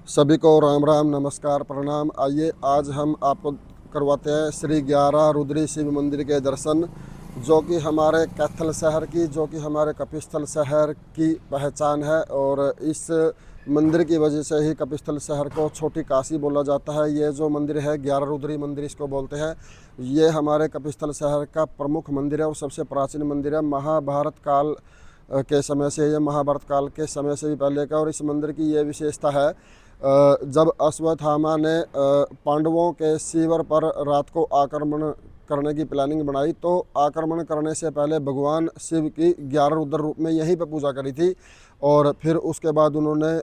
सभी को राम राम, नमस्कार, प्रणाम। आइए आज हम आपको करवाते हैं श्री 11 रुद्री शिव मंदिर के दर्शन, जो कि हमारे कैथल शहर की, जो कि हमारे कपिस्थल शहर की पहचान है। और इस मंदिर की वजह से ही कपिस्थल शहर को छोटी काशी बोला जाता है। ये जो मंदिर है 11 रुद्री मंदिर इसको बोलते हैं। ये हमारे कपिस्थल शहर का प्रमुख मंदिर है और सबसे प्राचीन मंदिर है। महाभारत काल के समय से, ये महाभारत काल के समय से भी पहले का। और इस मंदिर की ये विशेषता है, जब अश्वत्थामा ने पांडवों के शिविर पर रात को आक्रमण करने की प्लानिंग बनाई, तो आक्रमण करने से पहले भगवान शिव की 11 रुद्र रूप में यहीं पर पूजा करी थी। और फिर उसके बाद उन्होंने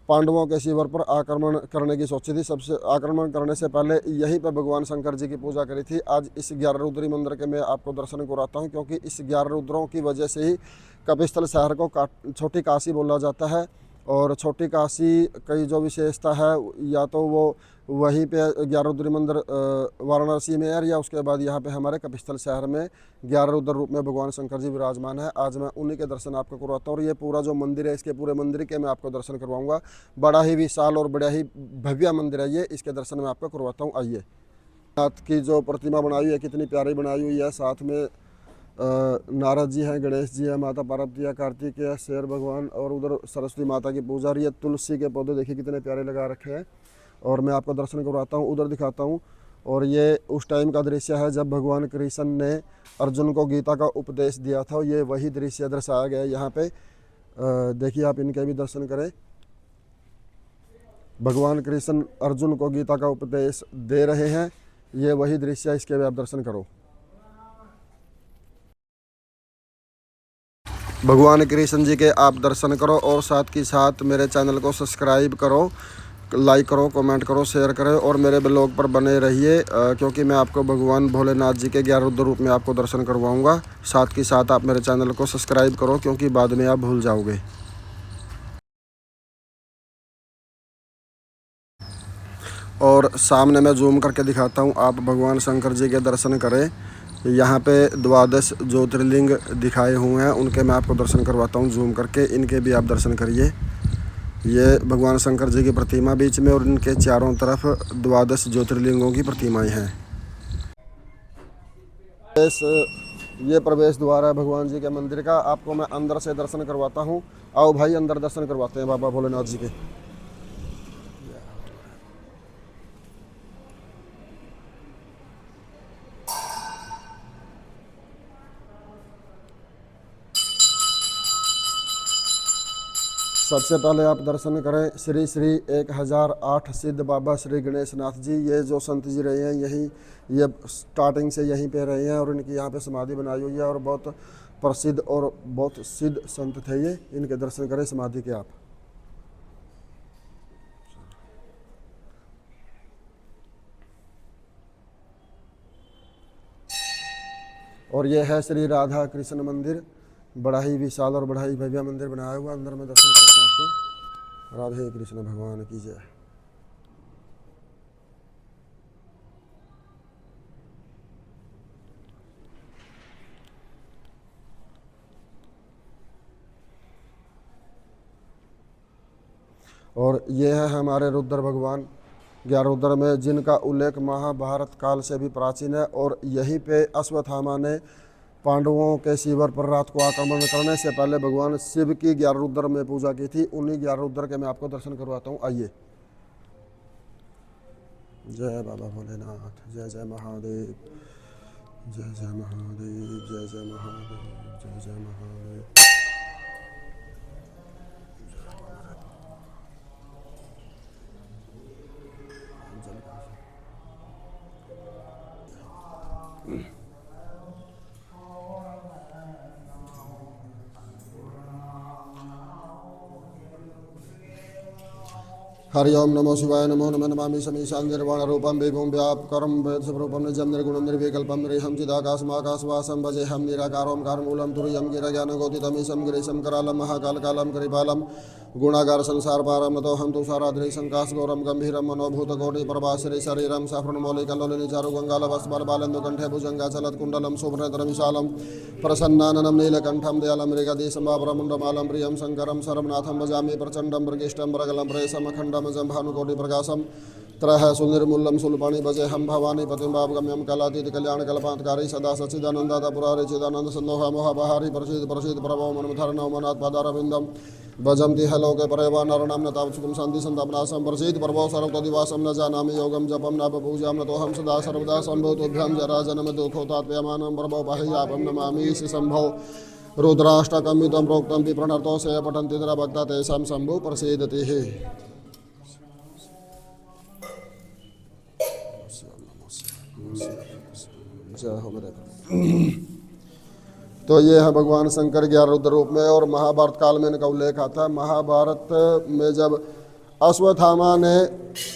पांडवों के शिविर पर आक्रमण करने की सोची थी। सबसे आक्रमण करने से पहले यहीं पर भगवान शंकर जी की पूजा करी थी। आज इस 11 रुद्री मंदिर के मैं आपको दर्शन कराता हूँ, क्योंकि इस 11 रुद्रों की वजह से ही कपिस्थल शहर को छोटी काशी बोला जाता है। और छोटी काशी कई जो विशेषता है, या तो वो वहीं पे 11 रुद्री मंदिर वाराणसी में है, या उसके बाद यहाँ पे हमारे कपिस्थल शहर में 11 रुद्र रूप में भगवान शंकर जी विराजमान है। आज मैं उन्हीं के दर्शन आपको करवाता हूँ। और ये पूरा जो मंदिर है, इसके पूरे मंदिर के मैं आपको दर्शन करवाऊंगा। बड़ा ही विशाल और बड़ा ही भव्य मंदिर है ये। इसके दर्शन मैं आपको करवाता हूँ। आइए। नाथ की जो प्रतिमा बनाई हुई है कितनी प्यारी बनाई हुई है। साथ में नारद जी हैं, गणेश जी हैं, माता पार्वती है, कार्तिक है, शेर भगवान, और उधर सरस्वती माता की पूजा रही है। तुलसी के पौधे देखिए कितने प्यारे लगा रखे हैं। और मैं आपको दर्शन करवाता हूँ, उधर दिखाता हूँ। और ये उस टाइम का दृश्य है जब भगवान कृष्ण ने अर्जुन को गीता का उपदेश दिया था। ये वही दृश्य दर्शाया गया है यहाँ पे। देखिए, आप इनके भी दर्शन करें। भगवान कृष्ण अर्जुन को गीता का उपदेश दे रहे हैं। ये वही दृश्य है, इसके भी आप दर्शन करो। भगवान कृष्ण जी के आप दर्शन करो, और साथ ही साथ मेरे चैनल को सब्सक्राइब करो, लाइक करो, कमेंट करो, शेयर करो, और मेरे ब्लॉग पर बने रहिए, क्योंकि मैं आपको भगवान भोलेनाथ जी के 11 रुद्र रूप में आपको दर्शन करवाऊंगा। साथ ही साथ आप मेरे चैनल को सब्सक्राइब करो, क्योंकि बाद में आप भूल जाओगे। और सामने मैं जूम करके दिखाता हूँ, आप भगवान शंकर जी के दर्शन करें। यहाँ पे 12 ज्योतिर्लिंग दिखाए हुए हैं, उनके मैं आपको दर्शन करवाता हूँ जूम करके। इनके भी आप दर्शन करिए। ये भगवान शंकर जी की प्रतिमा बीच में, और इनके चारों तरफ 12 ज्योतिर्लिंगों की प्रतिमाएं हैं। ये प्रवेश द्वार है भगवान जी के मंदिर का। आपको मैं अंदर से दर्शन करवाता हूँ। आओ भाई, अंदर दर्शन करवाते हैं बाबा भोलेनाथ जी के। सबसे पहले आप दर्शन करें श्री श्री 1008 सिद्ध बाबा श्री गणेश नाथ जी। ये जो संत जी रहे हैं, यहीं ये स्टार्टिंग से यहीं पे रहे हैं, और इनकी यहाँ पे समाधि बनाई हुई है। और बहुत प्रसिद्ध और बहुत सिद्ध संत थे ये। इनके दर्शन करें समाधि के आप। और ये है श्री राधा कृष्ण मंदिर। बड़ा ही विशाल और बड़ा ही भव्य मंदिर बनाया हुआ। अंदर में दर्शन करता हूँ आपको। राधे कृष्ण भगवान की जय। और ये है हमारे रुद्र भगवान 11 रुद्र में, जिनका उल्लेख महाभारत काल से भी प्राचीन है। और यहीं पे अश्वत्थामा ने पांडवों के शिविर पर रात को आक्रमण करने से पहले भगवान शिव की 11 रुद्र में पूजा की थी। उन्हीं 11 रुद्र के मैं आपको दर्शन करवाता हूँ। आइए। जय बाबा भोलेनाथ, जय जय महादेव, जय जय महादेव, जय जय महादेव, जय जय महादेव। हरि ओम नमो शिवाय, नमो नमः। नमामि समीशान निर्वाण रूपम विभुम व्यापकरम वेदस्वरूपम निजम निर्गुणम निर्विकल्पम निरीहं चिदाकाशमाकाशवासं भजेऽहं निराकारं कारमूलं तुरीयं गिरज्ञानगोदितमीशं गिरीशं करालं महाकालकालं करिपालं गुणागार संसार पारम तो हम तुषाराद्रि संकाश गौरम गंभीरम मनोभूत कोटि प्रभाश्री शरीरम सफरण मौलिक लोलिनी चारु गंगाल बल बालेन्दु कंठे भुजंगा चलत कुंडलम शुभ्रतर विशालम प्रसन्नाननम नीलकंठम दयालम मृगधीशम बाबरमुंडमालम प्रियम शंकरम सर्वनाथम भजामि प्रचंडम मृगिष्टम मृगलम प्रेसम खंडम जंभानुकोटि प्रकाशम त्रह सुनिर्मूलम सुलपाणि भजे हम भवानी पतिम्बावगम्यम कलातीत कल्याण कल्पांतकारी सदा सच्चिदानंदाता पुरारी चिदानंद संदोहा मोहबहारी प्रसिद्ध प्रसिद्ध प्रभो मनमथर नवमनाथ पदारविंदम भजन्ति हलोके परेवा नरणाम न तावसुकम शांति संतापनाशम प्रसिद्ध प्रभो सर्वतदिवासम न जानामि योगम जपम न पूजाम न तोहम सदा सर्वदा संभूतोभ्यम जरा जन्म दुःखोतात्म्यमानं प्रभो बाह्यापम नमामि शंभो रुद्राष्टकमितं प्रोक्तं विप्रणर्तो से पठन्ति तत्र भक्ता तेषां शंभु प्रसीदति। जय हो मेरे। तो ये है भगवान शंकर 11 रुद्र रूप में। और महाभारत काल में इनका उल्लेख आता है। महाभारत में जब अश्वत्थामा ने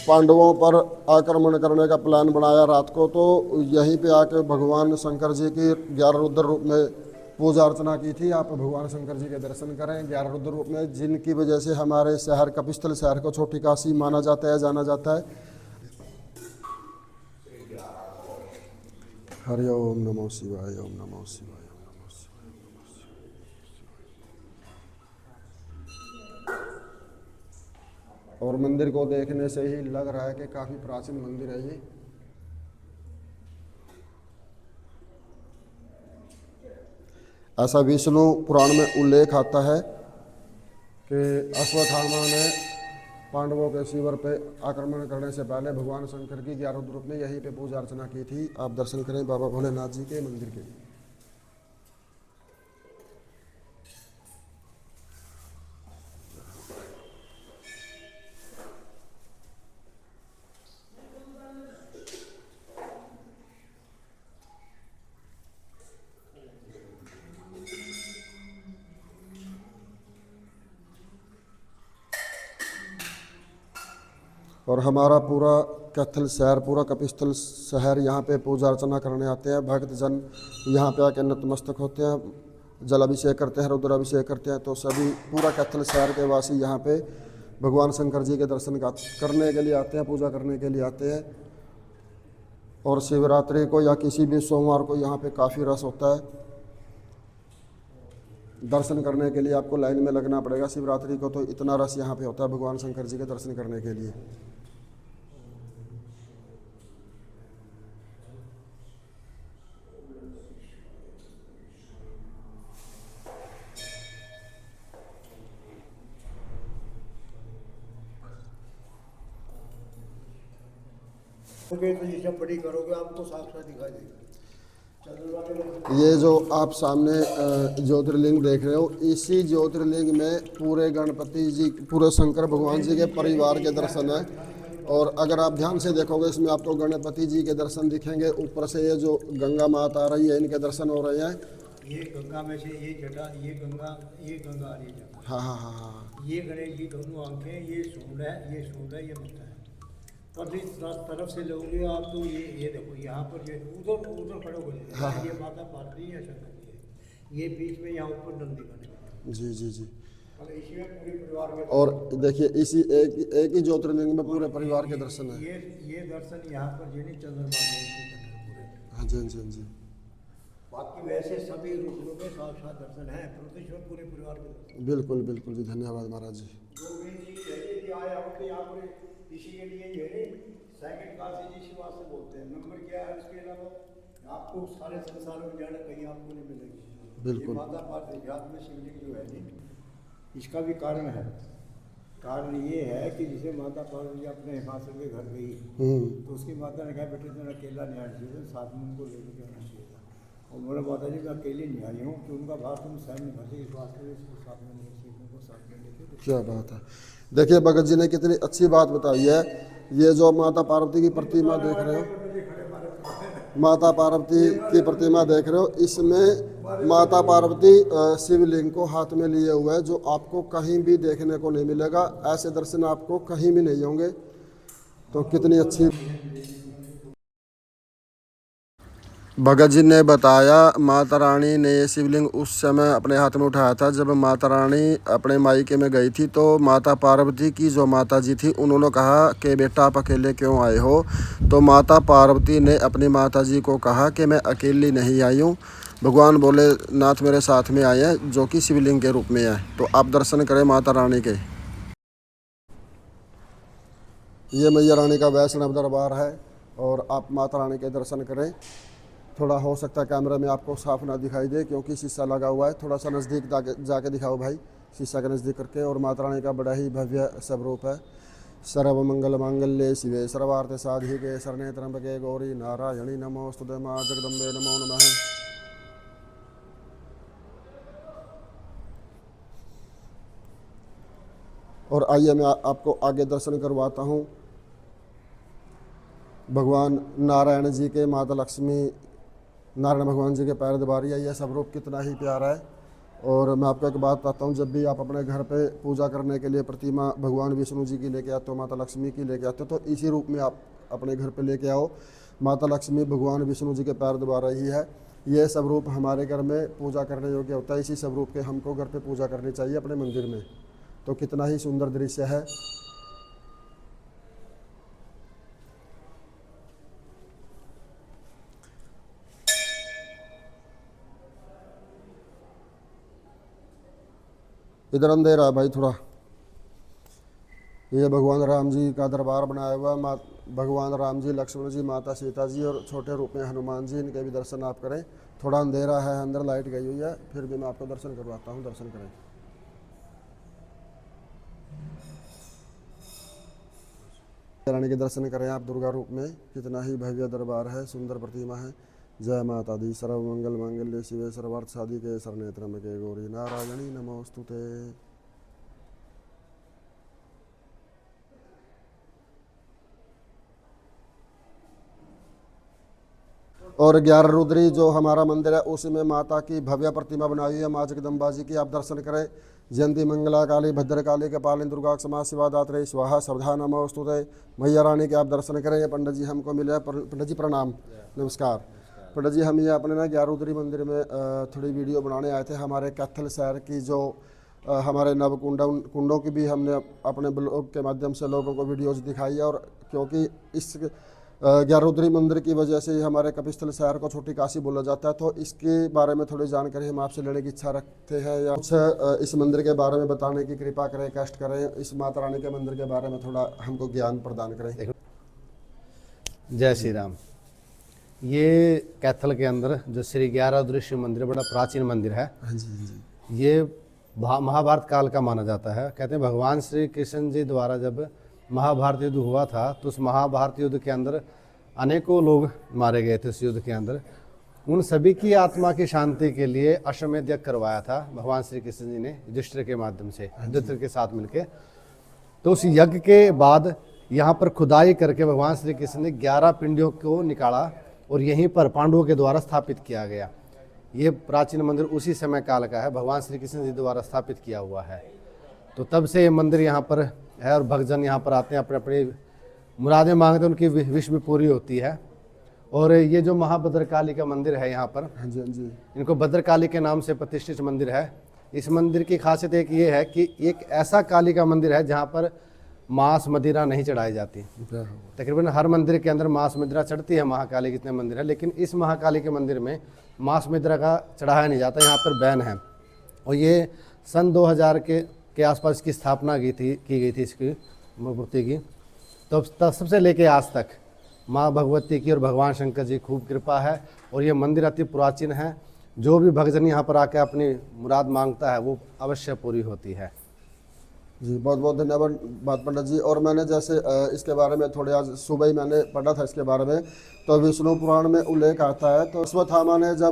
पांडवों पर आक्रमण करने का प्लान बनाया रात को, तो यहीं पे आके भगवान शंकर जी की 11 रुद्र रूप में पूजा अर्चना की थी। आप भगवान शंकर जी के दर्शन करें 11 रुद्र रूप में, जिनकी वजह से हमारे शहर कपिस्थल शहर को छोटी काशी माना जाता है, जाना जाता है। हरि ओम नमो शिवाय, ओम नमो शिवाय। और मंदिर को देखने से ही लग रहा है कि काफी प्राचीन मंदिर है ये। ऐसा विष्णु पुराण में उल्लेख आता है कि अश्वत्थामा ने पांडवों के शिविर पे आक्रमण करने से पहले भगवान शंकर की 11 रुद्र रूप में यहीं पे पूजा अर्चना की थी। आप दर्शन करें बाबा भोलेनाथ जी के मंदिर के। और हमारा पूरा कैथल शहर, पूरा कपिस्थल शहर यहाँ पे पूजा अर्चना करने आते हैं। भक्तजन यहाँ पे आके नतमस्तक होते हैं, जल अभिषेक करते हैं, रुद्र अभिषेक करते हैं। तो सभी पूरा कैथल शहर के वासी यहाँ पे भगवान शंकर जी के दर्शन करने के लिए आते हैं, पूजा करने के लिए आते हैं। और शिवरात्रि को या किसी भी सोमवार को यहाँ पे काफ़ी रस होता है। दर्शन करने के लिए आपको लाइन में लगना पड़ेगा। शिवरात्रि को तो इतना रस यहाँ पे होता है भगवान शंकर जी के दर्शन करने के लिए। तो ये सब बड़ी करोगे आपको साक्षात दिखाई देगा। ये जो आप सामने ज्योतिर्लिंग देख रहे हो, इसी ज्योतिर्लिंग में पूरे गणपति जी, पूरे शंकर भगवान जी के परिवार के दर्शन है। और अगर आप ध्यान से देखोगे इसमें आपको गणपति जी के दर्शन दिखेंगे। ऊपर से ये जो गंगा माता आ रही है, इनके दर्शन हो रहे हैं। ये गंगा में से ये जटा, ये गंगा आ रही है। हाँ हाँ हाँ हाँ। ये गणेश जी दोनों आंखें, ये सूंड है, ये मत्था है। पर इस तरफ से लोगे आप तो ये देखो यहाँ पर, ये उधर खड़े हो गए। हाँ। ये माता पार्वती है, शंकर जी है। ये बीच में यहाँ ऊपर नंदी बने। जी जी जी। और इसी में पूरे परिवार में। और देखिए इसी एक ही ज्योतिर्लिंग में पूरे परिवार के दर्शन है। ये दर्शन यहाँ पर जिन्हें चंद्रमा पूरे। हाँ जी हाँ जी हाँ जी। बाकी वैसे सभी रूपों में साक्षात दर्शन है, प्रतिश्वर पूरे परिवार के। बिल्कुल बिल्कुल जी, धन्यवाद महाराज जी। यहाँ पर इसी के लिए ये सेकंड क्लास इसी वास्ते बोलते हैं। नंबर क्या है उसके अलावा आपको सारे संसार में जाना कहीं आपको नहीं मिलेगी। बिल्कुल। माता पार्वती में शिवलिंग जो है जी, इसका भी कारण है। कारण ये है कि जिसे माता पार्वती अपने हिमाचल के घर गई, तो उसकी माता ने कहा बेटे तुम अकेला नहीं आना चाहिए, साथ में उनको लेकर आना चाहिए था। और बोला माता जी मैं अकेले नहीं आई हूँ, तो उनका भार तुम सहन नहीं भरते, इस वास्ते इसको साथ में नहीं चाहिए, उनको साथ में लेके। क्या बात है। देखिए भगत जी ने कितनी अच्छी बात बताई है। ये जो माता पार्वती की प्रतिमा देख रहे हो, माता पार्वती की प्रतिमा देख रहे हो, इसमें माता पार्वती शिवलिंग को हाथ में लिए हुए है, जो आपको कहीं भी देखने को नहीं मिलेगा। ऐसे दर्शन आपको कहीं भी नहीं होंगे। तो कितनी अच्छी। भगत जी ने बताया माता रानी ने ये शिवलिंग उस समय अपने हाथ में उठाया था जब माता रानी अपने मायके में गई थी। तो माता पार्वती की जो माता जी थी उन्होंने कहा कि बेटा आप अकेले क्यों आए हो। तो माता पार्वती ने अपनी माता जी को कहा कि मैं अकेली नहीं आई हूँ, भगवान भोलेनाथ मेरे साथ में आए हैं जो कि शिवलिंग के रूप में है। तो आप दर्शन करें माता रानी के। ये मैया रानी का वैष्णव दरबार है और आप माता रानी के दर्शन करें। थोड़ा हो सकता है कैमरा में आपको साफ ना दिखाई दे क्योंकि शीशा लगा हुआ है, थोड़ा सा नज़दीक जाके दिखाओ भाई, शीशा के नज़दीक करके। और माता रानी का बड़ा ही भव्य स्वरूप है। सर्व मंगल मांगल्ये शिवे सर्वार्थ साधिके शरण्ये त्र्यंबके गौरी नारायणी नमोस्तुते मां जगदम्बे नमो नमः। और आइए मैं आपको आगे दर्शन करवाता हूँ भगवान नारायण जी के, माता लक्ष्मी नारायण भगवान जी के पैर दबारी है। यह स्वरूप कितना ही प्यारा है। और मैं आपको एक बात बताता हूँ, जब भी आप अपने घर पे पूजा करने के लिए प्रतिमा भगवान विष्णु जी की लेके आते हो, माता लक्ष्मी की लेके आते हो, तो इसी रूप में आप अपने घर पे लेके आओ। माता लक्ष्मी भगवान विष्णु जी के पैर दबा रही है। यह स्वरूप हमारे घर में पूजा करने योग्य होता है। इसी स्वरूप के हमको घर पे पूजा करनी चाहिए अपने मंदिर में। तो कितना ही सुंदर दृश्य है। इधर अंधेरा है भाई थोड़ा। ये भगवान राम जी का दरबार बनाया हुआ है। भगवान राम जी, लक्ष्मण जी, माता सीता जी और छोटे रूप में हनुमान जी, इनके भी दर्शन आप करें। थोड़ा अंधेरा है, अंदर लाइट गई हुई है, फिर भी मैं आपको दर्शन करवाता हूँ, दर्शन करें। रानी के दर्शन करें आप दुर्गा रूप में। कितना ही भव्य दरबार है, सुंदर प्रतिमा है। जय माता दी। सर्व मंगल मांगल्ये शिवे सर्वार्थ साधिके शरण्ये त्र्यंबके गौरी नारायणी नमोस्तुते। और 11 रुद्री जो हमारा मंदिर है उसमें माता की भव्य प्रतिमा बनाई हुई है, माँ जगदम्बा जी की। आप दर्शन करें। जयंती मंगला काली भद्र काली कपालिनी दुर्गा क्षमा शिवा दात्री स्वाहा सावधा नमोस्तुते। मैया रानी के आप दर्शन करें। ये पंडित जी हमको मिले हैं। पंडित जी प्रणाम, नमस्कार। पंडित जी हम ये अपने ना 11 रुद्री मंदिर में थोड़ी वीडियो बनाने आए थे। हमारे कैथल शहर की जो हमारे नव कुंडों की भी हमने अपने ब्लॉग के माध्यम से लोगों को वीडियोज़ दिखाई है। और क्योंकि इस 11 रुद्री मंदिर की वजह से ही हमारे कपिस्थल शहर को छोटी काशी बोला जाता है, तो इसके बारे में थोड़ी जानकारी हम आपसे लेने की इच्छा रखते हैं। या कुछ इस मंदिर के बारे में बताने की कृपा करें, कष्ट करें। इस माता रानी के मंदिर के बारे में थोड़ा हमको ज्ञान प्रदान करें। जय श्री राम। ये कैथल के अंदर जो श्री 11 रुद्री शिव मंदिर बड़ा प्राचीन मंदिर है। हाँ जी, हाँ जी। ये महाभारत काल का माना जाता है। कहते हैं भगवान श्री कृष्ण जी द्वारा जब महाभारत युद्ध हुआ था तो उस महाभारत युद्ध के अंदर अनेकों लोग मारे गए थे। उस युद्ध के अंदर उन सभी की आत्मा की शांति के लिए अश्वमेध यज्ञ करवाया था भगवान श्री कृष्ण जी ने युधिष्ठिर के माध्यम से, युधिष्ठिर के साथ मिलके। तो उस यज्ञ के बाद यहाँ पर खुदाई करके भगवान श्री कृष्ण ने 11 पिंडियों को निकाला और यहीं पर पांडवों के द्वारा स्थापित किया गया। ये प्राचीन मंदिर उसी समय काल का है, भगवान श्री कृष्ण जी द्वारा स्थापित किया हुआ है। तो तब से ये मंदिर यहाँ पर है और भक्तजन यहाँ पर आते हैं, अपने अपनी मुरादें मांगते हैं, उनकी विश भी पूरी होती है। और ये जो महाभद्रकाली का मंदिर है यहाँ पर, हाँ जी, हाँ जी। इनको भद्रकाली के नाम से प्रतिष्ठित मंदिर है। इस मंदिर की खासियत एक ये है कि एक ऐसा काली का मंदिर है जहाँ पर मांस मदिरा नहीं चढ़ाई जाती। तकरीबन हर मंदिर के अंदर मांस मदिरा चढ़ती है, महाकाली कितने मंदिर है, लेकिन इस महाकाली के मंदिर में मांस मदिरा का चढ़ाया नहीं जाता, यहाँ पर बैन है। और ये सन 2000 के आसपास इसकी स्थापना की गई थी इसकी मूर्ति की। तो तब सबसे लेके आज तक माँ भगवती की और भगवान शंकर जी खूब कृपा है। और ये मंदिर अति प्राचीन है। जो भी भक्तजन यहाँ पर आकर अपनी मुराद मांगता है वो अवश्य पूरी होती है। जी बहुत बहुत धन्यवाद पंडित जी। और मैंने जैसे इसके बारे में थोड़े आज सुबह ही मैंने पढ़ा था इसके बारे में, तो विष्णु पुराण में उल्लेख आता है। तो अश्वत्थामा ने जब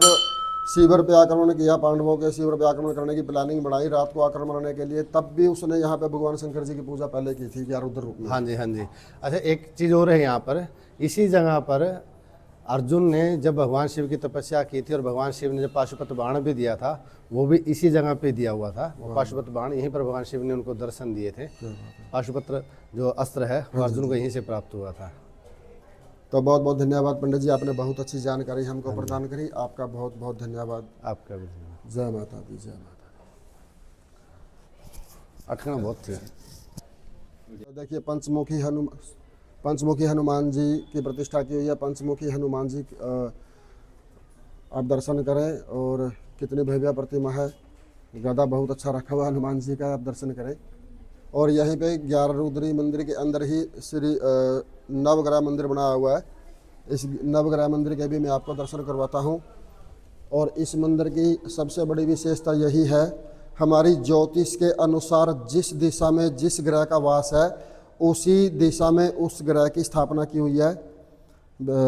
शिविर पे आक्रमण किया, पांडवों के शिविर पे आक्रमण करने की प्लानिंग बनाई रात को आक्रमण करने के लिए, तब भी उसने यहाँ पे भगवान शंकर जी की पूजा पहले की थी 11 रुद्र रूप में। हाँ जी, हाँ जी। अच्छा, एक चीज़ और है यहाँ पर, इसी जगह पर अर्जुन ने जब भगवान शिव की तपस्या की थी और भगवान शिव ने जब पाशुपत बाण भी दिया था, वो भी इसी जगह पे दिया हुआ था। वो पाशुपत बाण यहीं पर भगवान शिव ने उनको दर्शन दिए थे। पाशुपत्र जो अस्त्र है वो अर्जुन को यहीं से प्राप्त हुआ था। तो बहुत बहुत धन्यवाद पंडित जी, आपने बहुत अच्छी जानकारी हमको प्रदान करी। आपका बहुत बहुत धन्यवाद। आपका भी धन्यवाद। जय माता दी, जय माता अटकना बहुत थे। दी। तो देखिए पंचमुखी हनुमान जी की प्रतिष्ठा की हुई है। पंचमुखी हनुमान जी आप दर्शन करें, और कितनी भव्य प्रतिमा है। गदा बहुत अच्छा रखा हुआ है हनुमान जी का, आप दर्शन करें। और यहीं पे 11 रुद्री मंदिर के अंदर ही श्री नवग्रह मंदिर बनाया हुआ है। इस नवग्रह मंदिर के भी मैं आपको दर्शन करवाता हूँ। और इस मंदिर की सबसे बड़ी विशेषता यही है, हमारी ज्योतिष के अनुसार जिस दिशा में जिस ग्रह का वास है, उसी दिशा में उस ग्रह की स्थापना की हुई है।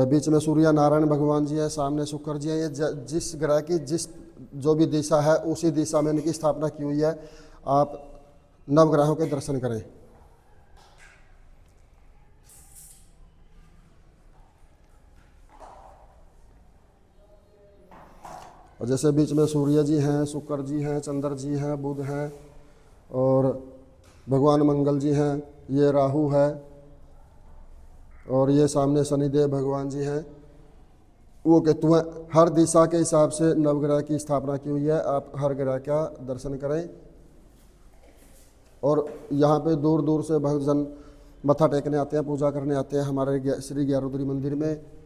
बीच में सूर्य नारायण भगवान जी है, सामने शुक्र जी है। ये जिस ग्रह की जिस जो भी दिशा है, उसी दिशा में इनकी स्थापना की हुई है। आप नवग्रहों के दर्शन करें। और जैसे बीच में सूर्य जी हैं, शुक्र जी हैं, चंद्र जी हैं, बुध हैं, और भगवान मंगल जी हैं, ये राहु है, और ये सामने शनिदेव भगवान जी हैं, वो केतु हैं। हर दिशा के हिसाब से नवग्रह की स्थापना की हुई है। आप हर ग्रह का दर्शन करें। और यहाँ पे दूर दूर से भक्तजन मत्था टेकने आते हैं, पूजा करने आते हैं हमारे श्री ग्यारहरुद्री मंदिर में।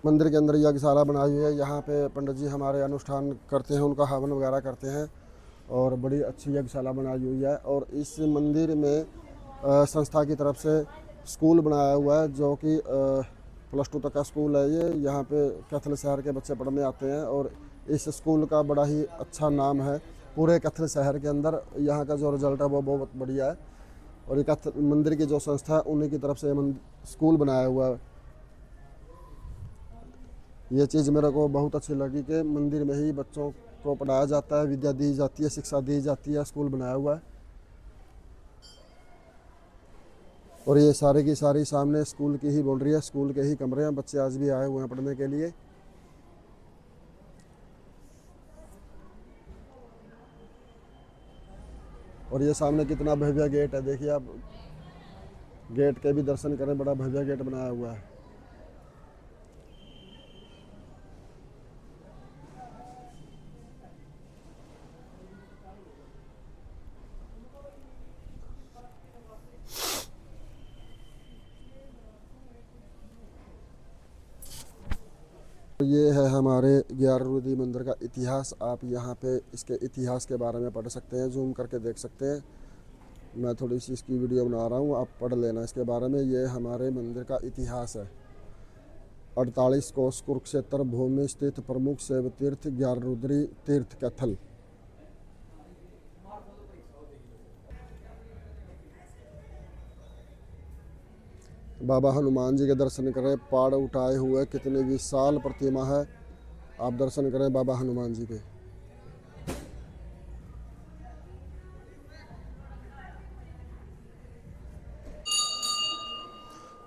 मंदिर के अंदर यज्ञशाला बनाई हुई है। यहाँ पे पंडित जी हमारे अनुष्ठान करते हैं, उनका हवन वगैरह करते हैं, और बड़ी अच्छी यज्ञशाला बनाई हुई है। और इस मंदिर में संस्था की तरफ से स्कूल बनाया हुआ है, जो कि +2 तक का स्कूल है। ये यहाँ पे कैथल शहर के बच्चे पढ़ने आते हैं, और इस स्कूल का बड़ा ही अच्छा नाम है पूरे कैथल शहर के अंदर। यहाँ का जो रिजल्ट है वो बहुत बढ़िया है। और ये कैथल मंदिर की जो संस्था है, उन्हीं की तरफ से स्कूल बनाया हुआ है। ये चीज़ मेरे को बहुत अच्छी लगी कि मंदिर में ही बच्चों को पढ़ाया जाता है, विद्या दी जाती है, शिक्षा दी जाती है, स्कूल बनाया हुआ है। और ये सारे की सारी सामने स्कूल की ही बाउंड्री है, स्कूल के ही कमरे हैं। बच्चे आज भी आए हुए हैं पढ़ने के लिए। और ये सामने कितना भव्य गेट है, देखिए आप गेट के भी दर्शन करें। बड़ा भव्य गेट बनाया हुआ है। ये है हमारे ग्यारहरुद्री मंदिर का इतिहास। आप यहाँ पे इसके इतिहास के बारे में पढ़ सकते हैं, जूम करके देख सकते हैं। मैं थोड़ी सी इसकी वीडियो बना रहा हूँ, आप पढ़ लेना इसके बारे में। ये हमारे मंदिर का इतिहास है। 48 कोस कुरुक्षेत्र भूमि स्थित प्रमुख शैव तीर्थ ग्यारहरुद्री तीर्थ कैथल। बाबा हनुमान जी के दर्शन करें, पाड़ उठाए हुए, कितनी विशाल प्रतिमा है। आप दर्शन करें बाबा हनुमान जी के।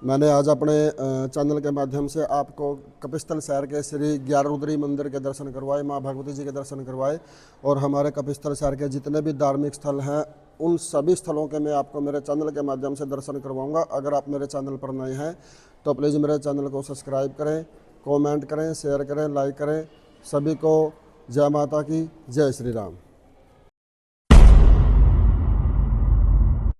मैंने आज अपने चैनल के माध्यम से आपको कपिस्थल शहर के श्री ग्यारहरुद्री मंदिर के दर्शन करवाए, माँ भगवती जी के दर्शन करवाए। और हमारे कपिस्थल शहर के जितने भी धार्मिक स्थल हैं, उन सभी स्थलों के मैं आपको मेरे चैनल के माध्यम से दर्शन करवाऊंगा। अगर आप मेरे चैनल पर नए हैं तो प्लीज़ मेरे चैनल को सब्सक्राइब करें, कमेंट करें, शेयर करें, लाइक करें। सभी को जय माता की, जय श्री राम।